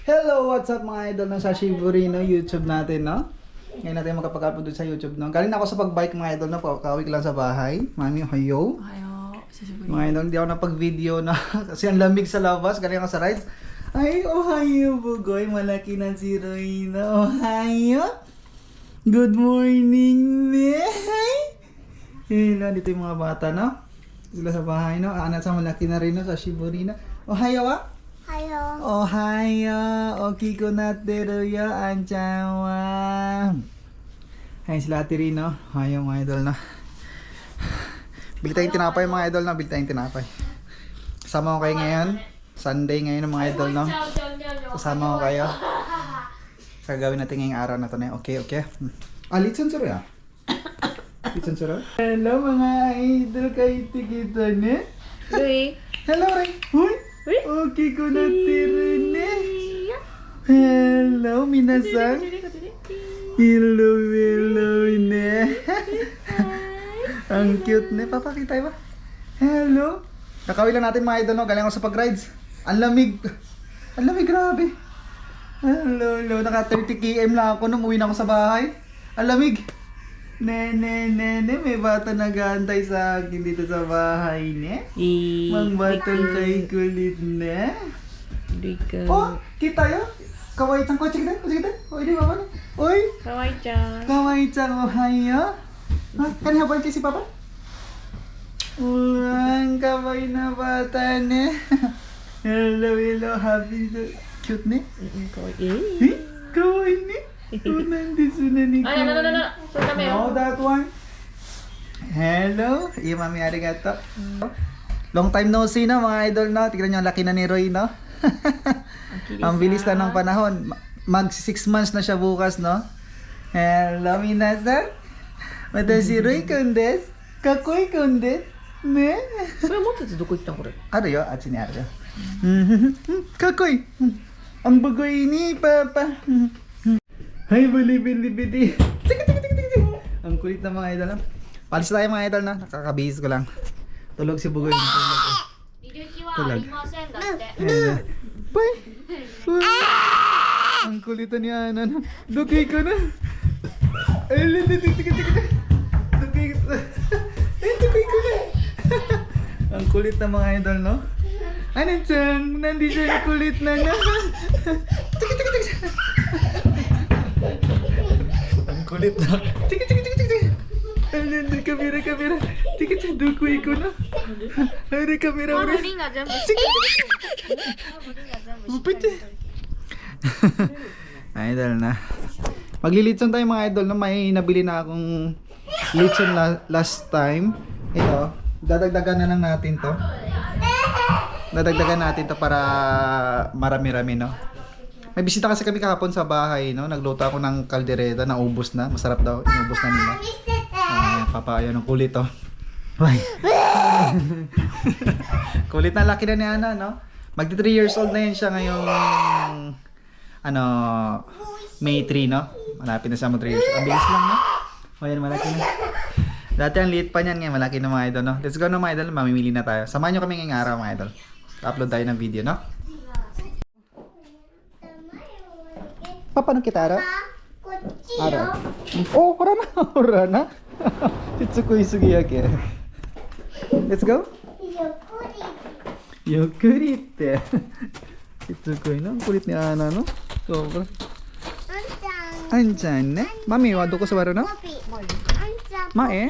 Hello, what's up mga idol ng Sashiburi, no? YouTube natin, no? Ngayon natin makapag-upload sa YouTube, no? Galing ako sa pag-bike mga idol, no? Kawik lang sa bahay. Mami, hayo. Mga idol, hindi ako napag-video na kasi ang lamig sa labas. Galing ako sa rides. Ay, ohayo, bugoy. Malaki na si Roina. Ohayo. Good morning, ne? Hello, dito yung mga bata, no? Sila sa bahay, no? Anak sa malaki na rin, no? Sa Shiburi, no? Ohayo, wa? Ohayo, okiko nateru yo, anchawa. Hay sila ate rin, no? Ohayo mga idol, no? Bili tayong tinapay mga idol, no? Bili tayong tinapay. Kasama ko kayo ngayon. Sunday ngayon mga idol, no? Kasama ko kayo. Gagawin natin ngayong araw na to na. Okay, okay. Litson suru ya? Litson suru? Hello mga idol, kayo tikita ne? Ray. Hello Ray. Huy! Okay ko na tiro ne. Hello minasan. Hello, hello ne. Ang cute ne. Papakita ba? Hello. Kakawin lang natin mga idol, no? Galing ako sa pag-rides. Ang lamig. Ang lamig, grabe. Hello, hello. Naka 30 km lang ako nung uwi na ako sa bahay. Ang lamig. Ne. May bata nag-aantay sa akin dito sa bahay, ne? Mang batang kay kulit, ne? Oh, kita yun? Kawaii-chan, kotse kita? Oh, ini papa nih. Oi. Kawaii-chan. Kawaii-chan, ohayo. Kan habang si papa? Ang kawaii na bata, ne? Hello, happy to cute, ne? Kawaii. Kawaii, ne? Nandito na ni Ay, no. No, that one. Hello. Iya, mami, arigato. Long time no see, no, mga idol, no? Tignan nyo, ang laki na ni Roy, no? Ang bilis lang ng panahon. Mag 6 months na siya bukas, no? Hello, minasan. Watashi Roy kun desu. Kakoi kun desu. Ne? それ持っててどこ行ったんこれ Ano yo? At sini ada. Kakoi. Ang bagoy ni Papa. Hay, bili. Ang kulit na mga idol. Palis tayo mga idol na. Nakakabihis ko lang. Tulog si Bugoy. Tulog. Bye. Ang kulit ni Ana. Dukay ko na. Dukay ko na. Ang kulit na mga idol, no? Ano-chan? Nandi siya yung kulit na na. Ang kulit na. Tika. Ano, kamera. Tika, dukoy ko na. Ano, kamera mo. Upit. Idol na. Maglilitson tayo mga idol, no? May nabili na akong litson last time. Ito, dadagdagan na lang natin to. Dadagdagan natin to para marami-rami, no? May bisita kasi kami kahapon sa bahay, no? Nagluto ako ng kaldereta, naubos na. Masarap daw, inubos na nila. Papa, ayun, ang kulit, oh. Ay. Kulit na, laki na ni Ana, no? Magti 3 years old na yun siya ngayong, May 3, no? Malapit na siya mo 3 years old. Ang bilis lang, no? O, yan, malaki na. Dati ang liit pa niyan, ngayon malaki na mga idol, no? Let's go na mga idol, mamimili na tayo. Samahan nyo kami ngayong araw, mga idol. Upload tayo ng video, no? Papa, no kitara? Ara. Oh, hora na. Chitsukui sugi yake. Let's go. Yokuri tte. Chitsukui no? Kulit ni Ana, no? Sobra. Anchan ne? Mami wa doko sawaru no? Mae?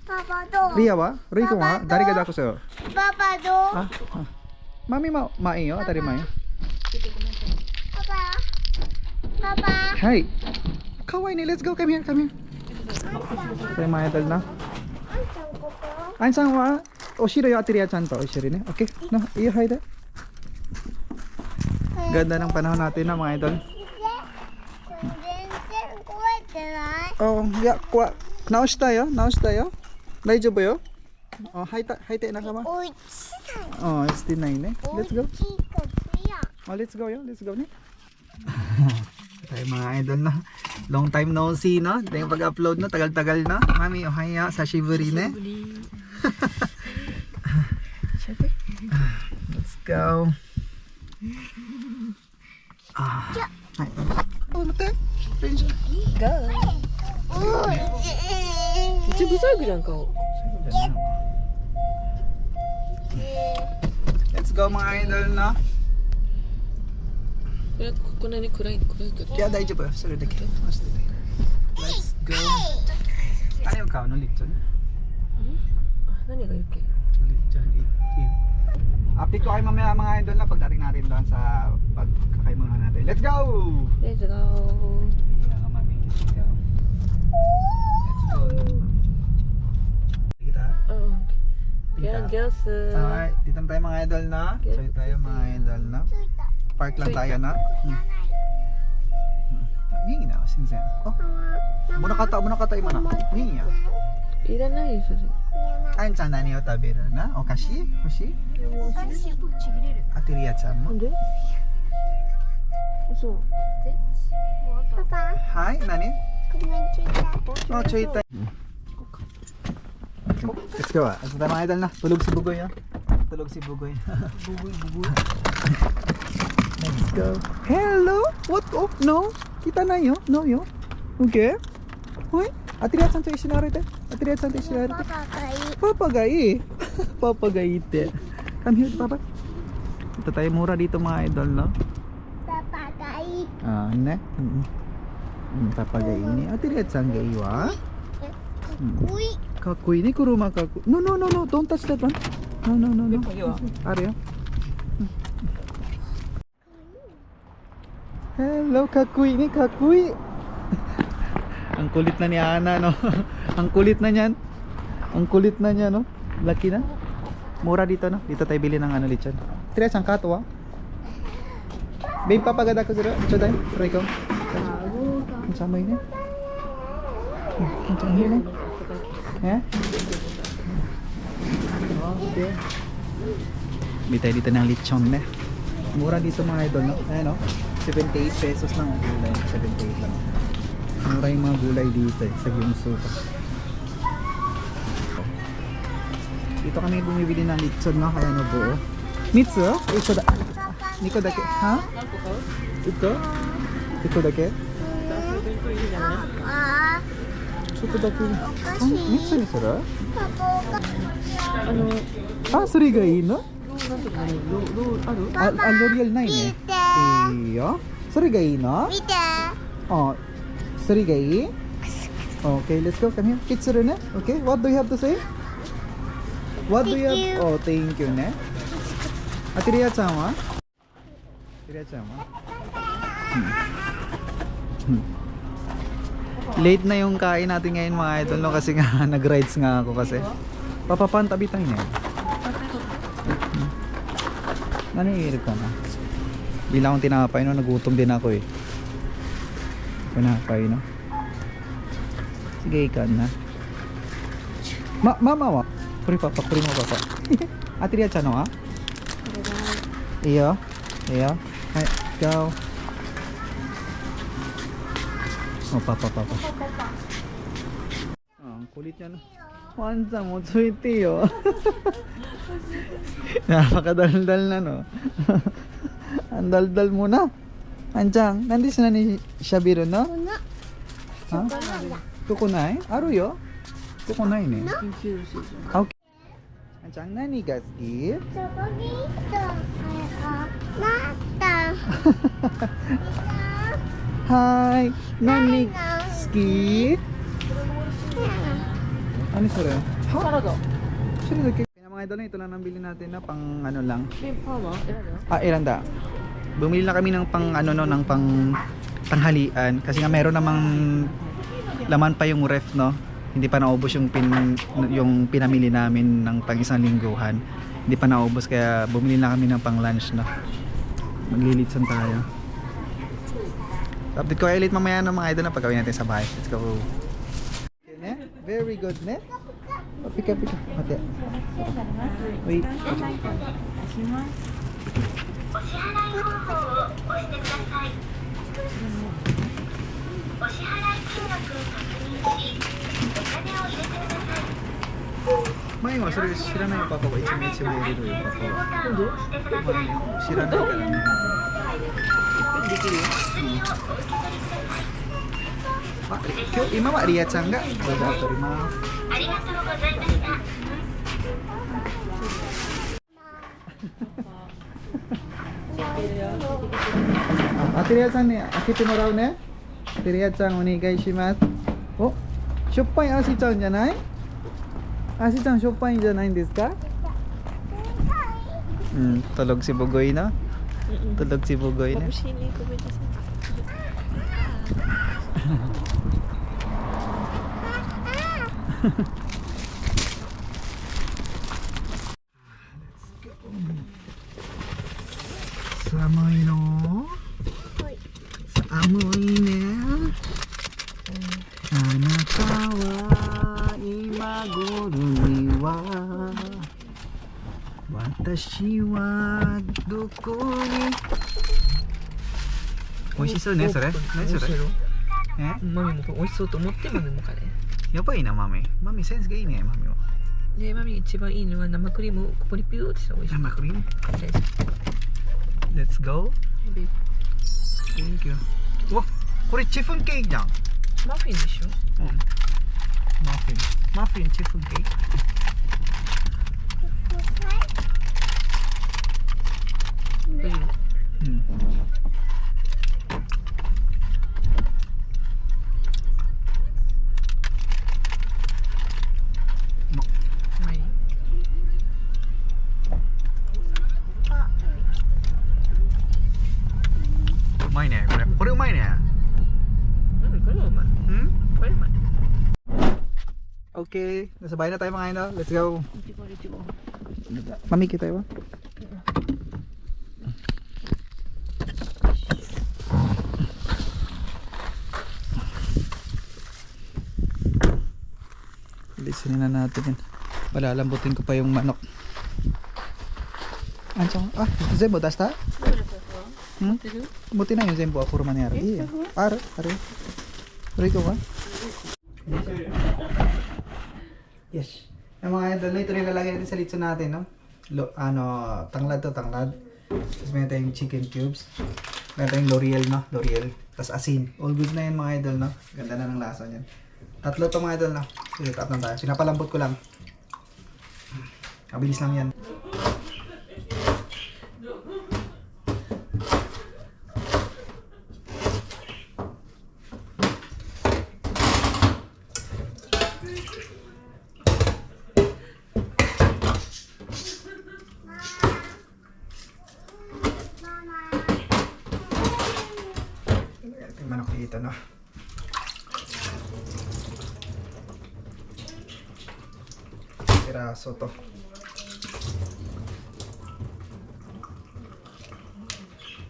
Papa do. Ria wa? Ria kun wa? Dari ga dako sayo? Papa do. Mami mae yo, atarimae. Papa. Hi. Kawaii ni, let's go. Come here. Tayo mga idol na. Ansan wa? Oshiro yo atiri ya chanto. Oshiro ne. Okay. No, iyo haida. Ganda ng panahon natin na mga idol. Oh, ya, kwa. Naoshita yo. Daijoubu yo. Oh, haite nakama. Oh, it's the 9 ne. Let's go. Oh, let's go yo. Let's go ne. Tayo mga idol na. Long time no see, no? Ito yung pag-upload, no? Tagal-tagal na. Mami, ohaya sa Shiburi ne. Let's go. Ah. Hai. Oh, betul. Princess. Go. う一部最後じゃんか。 Let's go mga idol na. これここに暗いけど。 Kaya daijoubu. Sorry dake. Let's go. Ano yung kao no lechon? 何がいるっけ？ Lechon itim. Update ko kayo mamaya mga idol na pagdating natin doon sa pagkakaimangan natin. Let's go! Let's go. Kaya nga mami. Let's go. Let's go. Kita? Oo. Kita? Yan, girls. Alright, dito na tayo mga idol na. So tayo mga idol na. Park lang tayo na. Hingi na, sinsen. Oh, muna kata imana. Hingi ya. いらないよそれ。あんちゃん何を食べるな？お菓子？欲しい？あてるやちゃんも。なんで？そう。パパ、はい、何？ごめんちょいOh, choy tayo. Let's go ah. Ito tayo mga idol na. Tulog si Bugoy ah. Tulog si Bugoy. Bugoy. Let's go. Hello? What? Oh, no. Kita na yo? No yo? Okay. Hoy. Atiriya-san to ishinarite. Atiriya-san to ishinarite. パパがいい。 Papagai. Papagai te. Come here, Papa. Ito tayo mura dito mga idol no. パパがいい。 Ah, ne? Papagai ni. Atiriya-san ga ii wa? うい。 Kakui ni kuruma kaku. No, no, no, no. Don't touch that one. No, no, no, no. Are yo. Hello, kakui ni kakui. Ang kulit na ni Ana, no? Ang kulit na niyan. Ang kulit na niya, no? Laki na. Mura dito, no? Dito tayo bili ng ano lechon. Tira, saan ka to, ah? Babe, papagada ko sila. Ito tayo. Try ko. Ang samay na. Ang samay na. Eh? Okay. Bili tayo dito ng lechon, ne? Mura dito mga idol, no? Ayan, no? 78 pesos lang ang gulay. 78 lang. Mura yung mga gulay dito, eh. Sa Gyumsu. Dito kami bumibili ng lechon, no? Kaya no buo. Mitsu? Ito da... Niko dake? Ha? Ito? Ito dake? あ Ito dake? Ah, Mitsu ni sura? パパが。あの、 Ah, suri ga ii no? なんとかね、ローある？ Ah, L'Oreal ないね。いいよ。それがいいの？見て。Oh, sorry guys. Okay, let's go. Come here. Kitsuru ne. Okay, what do you have to say? What do you have? Thank you. Oh, thank you ne. Atiriya-chan wa? Atiriya-chan wa? Late na yung kain natin ngayon mga idol no kasi nga nag-rides nga ako kasi. Papapantabi tayo na. Nanihirap ka na. Bilang akong tinapay no, nagutom din ako eh. Tinapay no. Sige ikan na. Mama wa? Kuri mo papa. Atiriya-chan no wa? Iyo. Iyo. Hai, go. Oh, papa. Ah, ang kulit niya no. Wansan mo tsuite yo. Napakadaldal na no. Ang daldal mo na. Anjang, nandis na ni Shabiro no? この。 Ha? Kukunai? Aru yo? Kukunai ne. Okay. Anjang, nani ga suki? チョコレート。なった。 Hi. Nani suki? Ano sure? サラダ。 Sure dake. Kaya mga idol, ito lang nabili natin na pang ano lang. で、パーマ？選ぶ？ Ah, iranda. Bumili na kami ng pang ano no, ng pang tanghalian kasi nga meron namang laman pa yung ref no. Hindi pa naubos yung pinamili namin ng pang isang lingguhan. Hindi pa naubos kaya bumili na kami ng pang lunch no. Maglilitsan tayo. Update ko ulit mamaya ng mga idol na pagawin natin sa bahay. Let's go. Okay, ne? Very good, ne? Oh, pika. Mate. Wait. お支払い方法を押してください。お支払い金額を確認し、お金を入れてください。前はそれ知らないパパが一日植えれるよ、パパは。なんで前知らないからね。できるよ。あ、今日、今はリアちゃんがお世話しております。ありがとうございました。あ、テレアさんね、開けてもらうね。テレアちゃんお願いします。お、しょっぱいアシちゃんじゃない？アシちゃんしょっぱいんじゃないんですか？tulog si Bugoy na. Tulog si Bugoy na. Bagus ini ko beta sa. Sa amoy no? Sa amoy ne? Anata wa imaguru wa Watashi wa doko ni 美味しそうね、それ。何それ？え？マミも美味しそうと思ってマミもカレー。やばいな、マミ。マミセンスがいいね、マミは。で、マミ一番いいのは生クリームをここにピューってしたら美味しい。生クリーム。大好 Let's go. き。 Thank you. うわ、これチフンケーキじゃん。マフィンでしょ。うん。マフィン。マフィンチフンケーキ。いいよ。うん。マイ。うまいね、これ。これうまいね。うん、これもうまい。うんこれうまい。Okay, nasa bahay na tayo mga idol. Let's go. いちごいちご。 Mamiki tayo ba? Bilisin na natin yan. Palalambutin ko pa yung manok. Ansang, ah, Zembo, dasta? Hmm? てる？ Buti na yung Zembo, puro mangyari. Iya. Are, are. Puro ikaw ka? Yes. Yung mga idol na ito nilalagay natin sa litso natin, no? Tanglad to, tanglad. Tapos meron tayong chicken cubes. Meron tayong L'Oreal, no? L'Oreal. Tapos asin. All good na yun mga idol, no? Ganda na ng lasa niyan. Tatlo to mga idol, no? Set up lang tayo. Sinapalambot ko lang. Mabilis lang yan. Yung manok dito, no? Piraso to.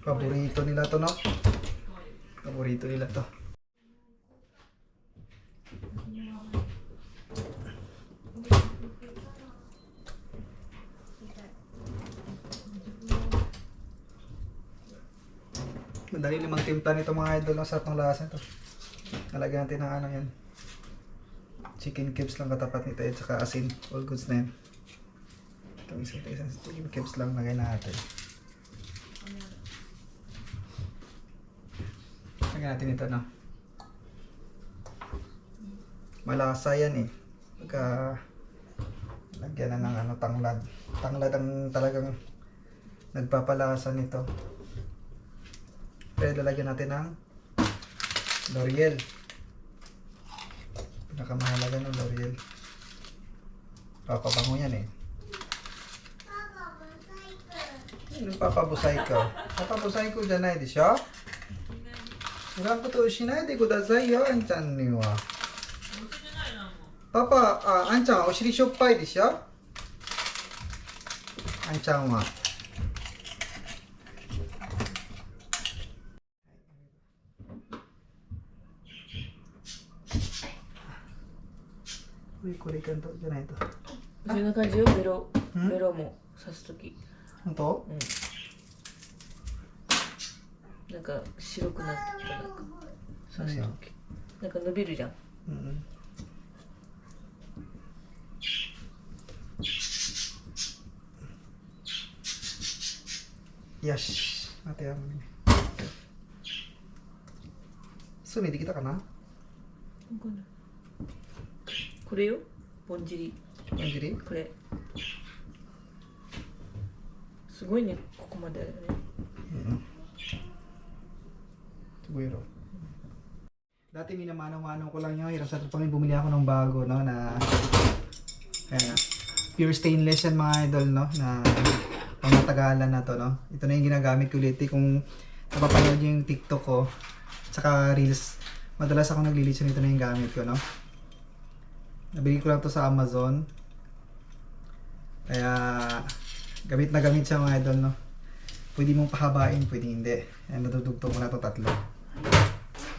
Paborito nila to, no? Paborito nila to. Madali limang timpla nito mga idol. Ang sarap ng lasa nito. Nalagyan natin ng ano yan. Chicken cubes lang katapat nito at saka asin. All goods na yan. Itong isang chicken cubes lang lagay natin. Lagyan natin ito, no? Malasa yan eh. Pagka lagyan na ng ano, tanglad. Tanglad ang talagang nagpapalasa nito. Pero lalagyan natin ng L'Oreal. Pinakamahalaga ng L'Oreal. Papabango yan eh. Yung papabusay ko. Papabusay ko dyan ay di siya. Ilang ko to shinai de kudasai yo, Anchan ni wa. Papa, Anchan, oshiri shoppai de siya? Anchan wa. Uy, kurikan to. Diyan na ito. こんな感じよ、ベロ。んベロも刺すとき。 Ano to? なんか白くなってきた。なんか刺すとき。なんか伸びるじゃん。Mm. Yes. Ate ang. Sumi, di kita ka na? これよぼんじり Anjiri? これすごいねここまであるね Siguro. Dati minamano-mano ko lang yun. Hirap sa pang bumili ako ng bago, no? Na, ayan na. Pure stainless yan mga idol, no? Na pangmatagalan na to, no? Ito na yung ginagamit ko ulit. Kung napapanood nyo yung TikTok ko, tsaka Reels, madalas ako naglilitso nito na yung gamit ko, no? Nabili ko lang to sa Amazon. Kaya, gamit na gamit siya mga idol, no? Pwede mong pahabain, pwede hindi. Ayan, natutugtog mo na ito tatlo.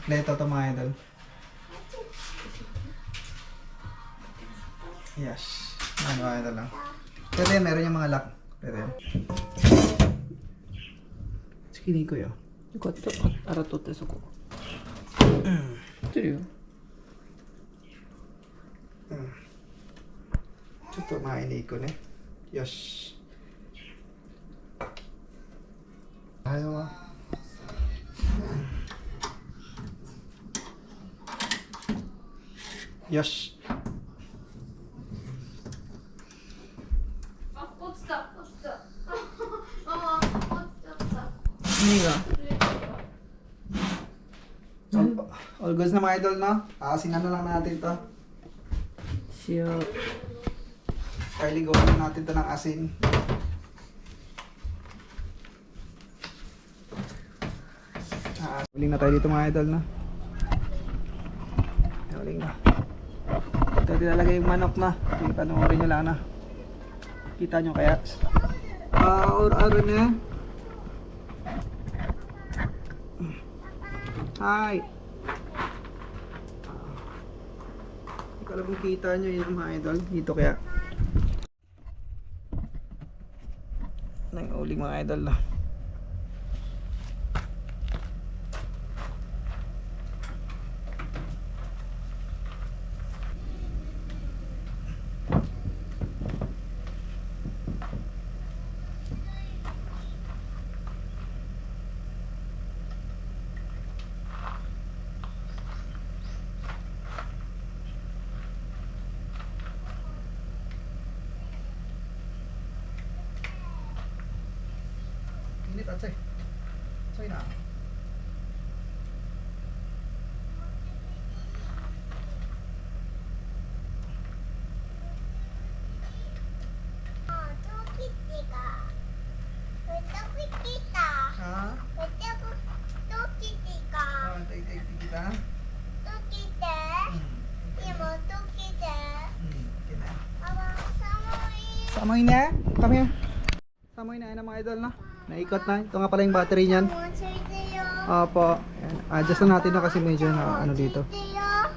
Kompleto ito mga idol. Yes. Ano mga idol lang. Pwede, meron yung mga lock. Pwede. Sige, ko yun. よかった洗っとってそこってるよ ちょっと前に行くね。よし。おはよう。よし。何が All goods na mga idol, no? Aasinan na lang natin to. 塩 Pailigawan na natin to ng asin. Uling na tayo dito mga idol, no? Uling na. Ito tinalagay yung manok na. Panoorin nyo lang na. Kita nyo kaya? Or na. Hi! Hindi ko alam kung kita nyo yun mga idol. Dito kaya. Nang uling mga idol na. Init at say. Say na. Ha? Tay-tay kita. Kina. Samoy na. Come here. Samoy na mga idol na. Naikot na. Ito nga pala yung battery niyan. Opo. Ayan. Adjust na natin na kasi medyo na ano dito.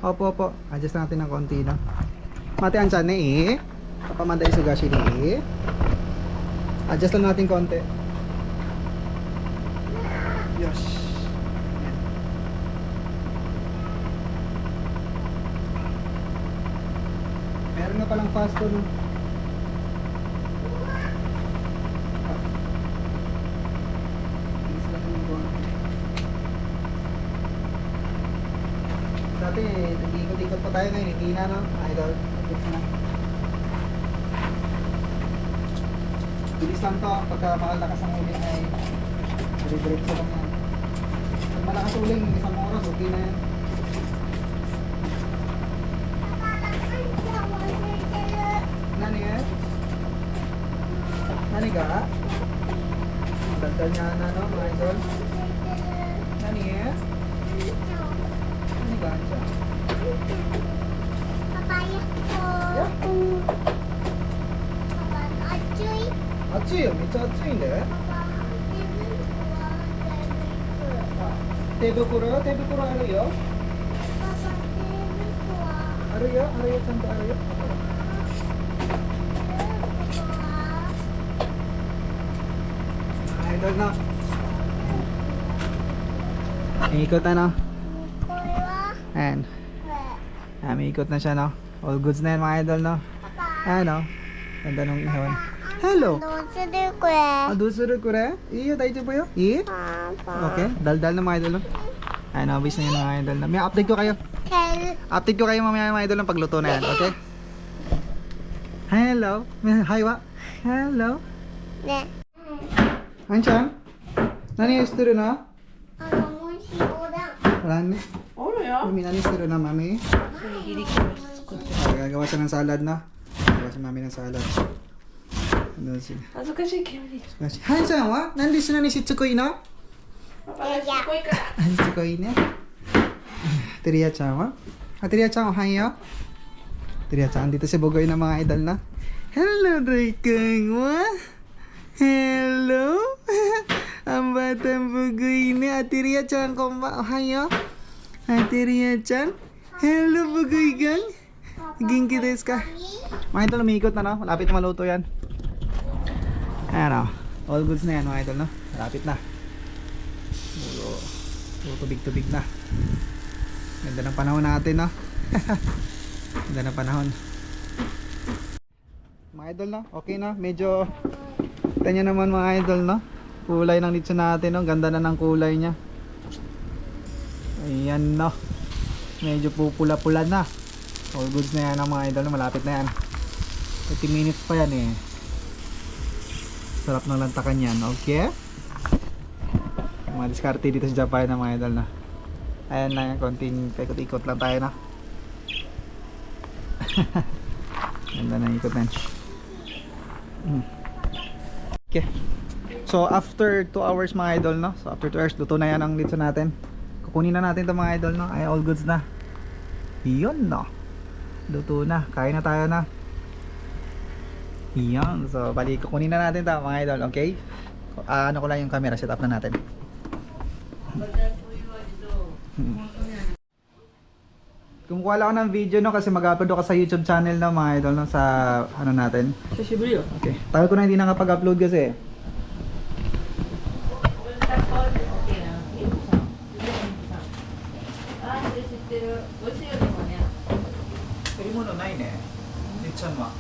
Opo, opo. Adjust na natin ng konti na. Mati ansan na eh. Kapamanday sugashi ni eh. Adjust na natin konti. Yes. Meron nga palang fast no. Dati, nag-ikot-ikot pa tayo ngayon, hindi na, no? Idol, ikot na. Bilis lang to, pagka makalakas ang uling ay dire-diretso lang yan. Pag malakas uling, isang oras, okay na yan. Nani eh? Nani ga? Ang dagdag niya na, no, mga idol? Nani eh? Nani ga siya? Atsuyよ、めっちゃ暑いんだよ。手袋あるよ。あるよ、ちゃんとあるよ。Idol na. Ikot na, no? Ayan. May ikot na siya, no? All goods na yan mga idol, no? Ayan, no? Ganda nung ihon. Hello. どうするこれ どうするこれ? Iyo, tayo po yun? Iyo? パパ Okay, dal-dal na mga idol. No? Ay, nabis na yun mga idol. May update ko kayo. テル Update ko kayo mamaya mga idol ng pagluto na yan, okay? Hello. Hi, wa. Hello. ね Anchan? Nani yusturu na? もうしようだ Rani? あるよ Mami, nani yusturu na, mami? それギリギリ作って Gagawa siya ng salad na. Gagawa si mami ng salad. Ano siya? 恥ずかしい煙 Hanchan wa? Nandito na ni si Tsukoi na? パパがしつこいから Ay, Tsukoi na. Tiriya-chan wa? Tiriya-chan, ohayo. Tiriya-chan, dito si Bugoy na mga idol na. Hello, Raikang wa? Hello? Ang batang Bugoy na. Tiriya-chan, komba, ohayo. Tiriya-chan. Hello, Bugoy gang. Ginki desu ka? Mga idol, umiikot na no? Malapit na maluto yan. Ayan o. All goods na yan mga idol no? Malapit na. Tubig-tubig na. Ganda ng panahon natin no? Ganda ng panahon. Mga idol no? Okay na. Medyo kita nyo naman mga idol no? Kulay ng litso natin no? Ganda na ng kulay nya. Ayan no? Medyo pupula-pula na. All goods na yan mga idol no? Malapit na yan. 30 minutes pa yan eh. Sarap ng lantakan yan, okay? Mga diskarte dito sa Japan na mga idol na. Ayan na yan, konting paikot-ikot lang tayo na. Ganda na ikot na yan. Okay. So after 2 hours mga idol no? So after 2 hours, luto na yan ang litso natin. Kukunin na natin ito mga idol no? Ay all goods na. Yun no? Luto na, kain na tayo na. Yan, so bali kukunin na natin ito mga idol, okay? Ano ko lang yung camera, set up na natin. Kumukuha lang ako ng video no kasi mag-upload ako sa YouTube channel na mga idol no sa ano natin. 久しぶりよ Okay. Tagal ko na hindi nakapag-upload kasi. Pero mo no nai ne. Litson wa.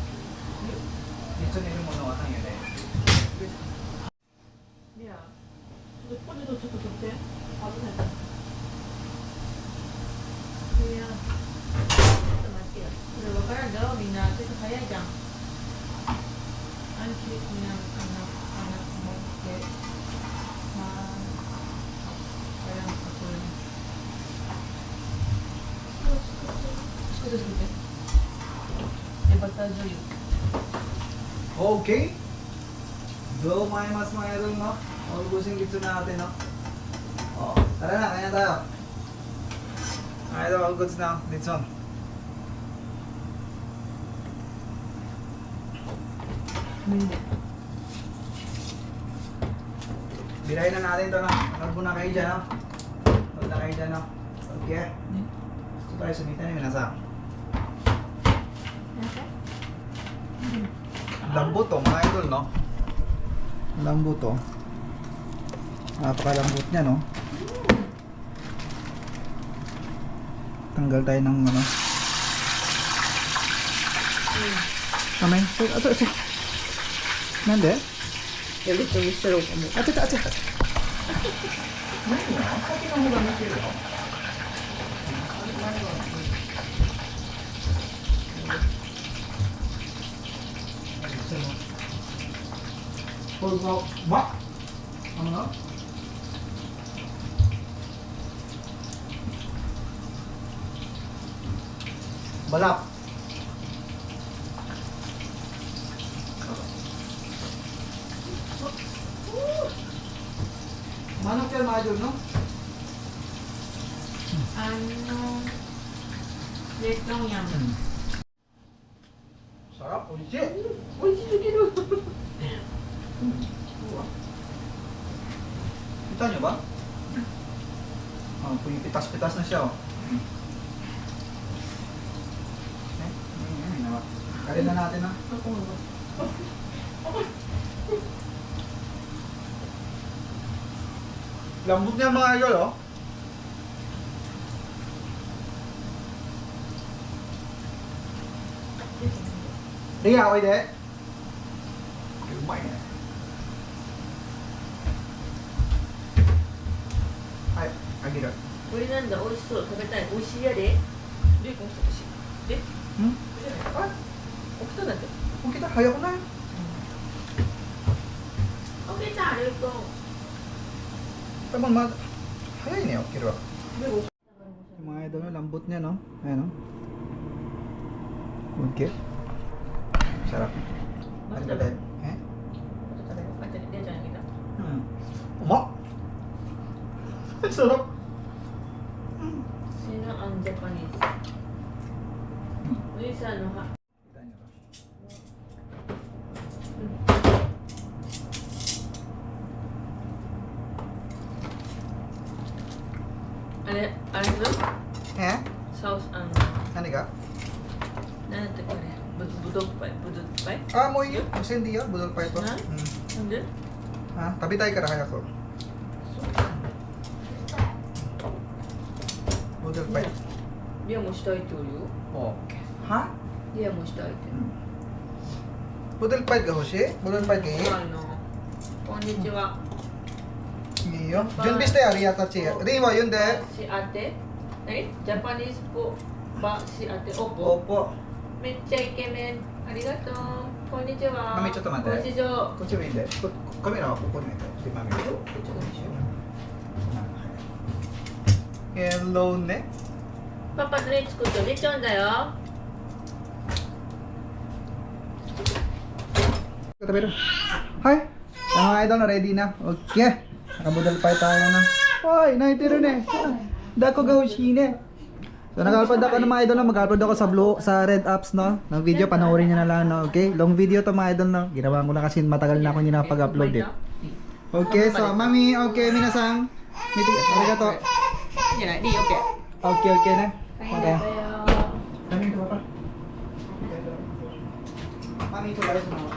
Litson ni mo no wa tan yo ne. いやポテトちょっと取って危ないいやちょっと待ってよこれ分からんだろみんなちょっと早いじゃんアンチみんな持ってまあ早いのかこれ作ってでバター醤油 Okay. Do may mas mga idol no. Ubusin dito natin no. Oh, tara na, kaya tayo. Mga idol, all goods na dito. Birahin na natin ito no. Nag muna kayo dyan no. Nag na kayo dyan no. Okay. Gusto tayo sumita ni Minasa. Lambot to mga idol no. Lambot to. Napakalambot niya no. Tanggal tayo ng ano. Kamay. Ato. Nande? いや別にしてろうかも Ato.何よ? 先の方が見てるよ。これがano nga? Balak. Manok yan mga idol, no?冷凍やん Sarap, oishi. 美味しすぎる Kita nyo ba? Pumipitas-pitas na siya, oh. Karin na natin, ha? Lambot niya mga idol, oh. Di, okay, di? あげる。これなんだ、美味しそう。食べたい。美味しいやで。で、この人欲しい。で、あ、起きたんだって。起きた早くない？起きた、ルート。 Tamang Hayay niya, kira. Yung mga idol, no, lambot niya, no? Ayan, no? Okay. Sarap. Ano ba dahil? Eh? Dia jangan kita. Umak! Sarap! Sino ang Japanese? Ini sa ano ha? Ano ito? Eh? Sauce ang Ano ka? nanate ko rin. Budog pa. Ah, mo yun. Kasi hindi yan. Budol pa ito. Ha? Hindi? Ha? Tabi tayo ka kaya ko. Budol pa ito. Dia mauしたいというよ。 Okay. Ha? Dia mauしたいって。 Budol pa ito, Hoshi? Budol pa ito, eh? こんにちは。 Iyo. Junbis tayo, Ariata Chia. Rima, yun de. Si ate? Japanese po ba si ate? Opo. Opo. めっちゃイケメン。ありがとう。こんにちは。マミちょっと待ってご視聴。こっちもいいんで。カメラはここに置いて。マミ。Hello ね。パパ何作った？りちゃんだよ。 Pero, hi! Ang mga idol na ready na. Okay. Nakabudal pa tayo na. Hoy, naitiro na. Dako gahushi ne. So nag-upload ako ng mga idol na mag-upload ako sa Red Apps no. Ng video panoorin niyo na lang no. Okay? Long video to mga idol no. Ginawa ko na kasi matagal na ako hindi nakapag-upload eh. Okay, so mami, okay, minasang. Arigato. Yan na, di okay. Okay, okay na. Okay. よ。 Kami ito pa. Mami, ito guys no.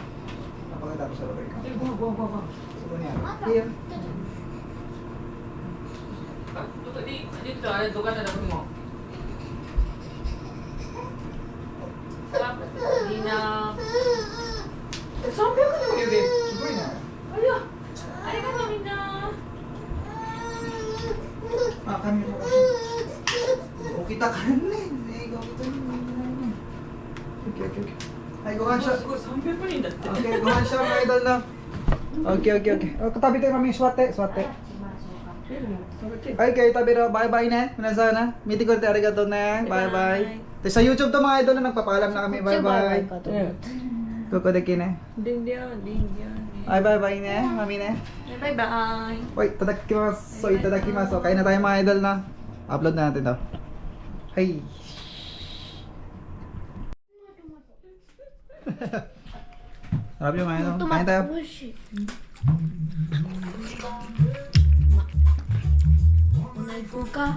Napaganda ko sa lobby ko. Go. So niya. Here. Dito, ano, dugan na dapat mo. Hindi na... Sabi ako naman yun, babe. Siguro na. Ayo! Ay ka namin na... Ah, kami mo kasi. O kita ka rin eh. Okay. Ay, guhan siya. 300人だって。 Okay, guhan siya mga idol na. Okay. O, katabi tayo mami, swate. Okay, tabi ro. Bye-bye na. Minasa na. Meeting ko tayo. Arigato na. Bye-bye. Sa YouTube to mga idol na nagpapaalam na kami. Bye-bye. Kukodeki na. Ding diyan. Ay, bye-bye na. Mami na. Bye bye. Oy, itadakimasu. So, itadakimasu. Kain na tayo mga idol na. Upload na natin to. Hey. Sarap yung mga idol. Kain tayo. 行こうか。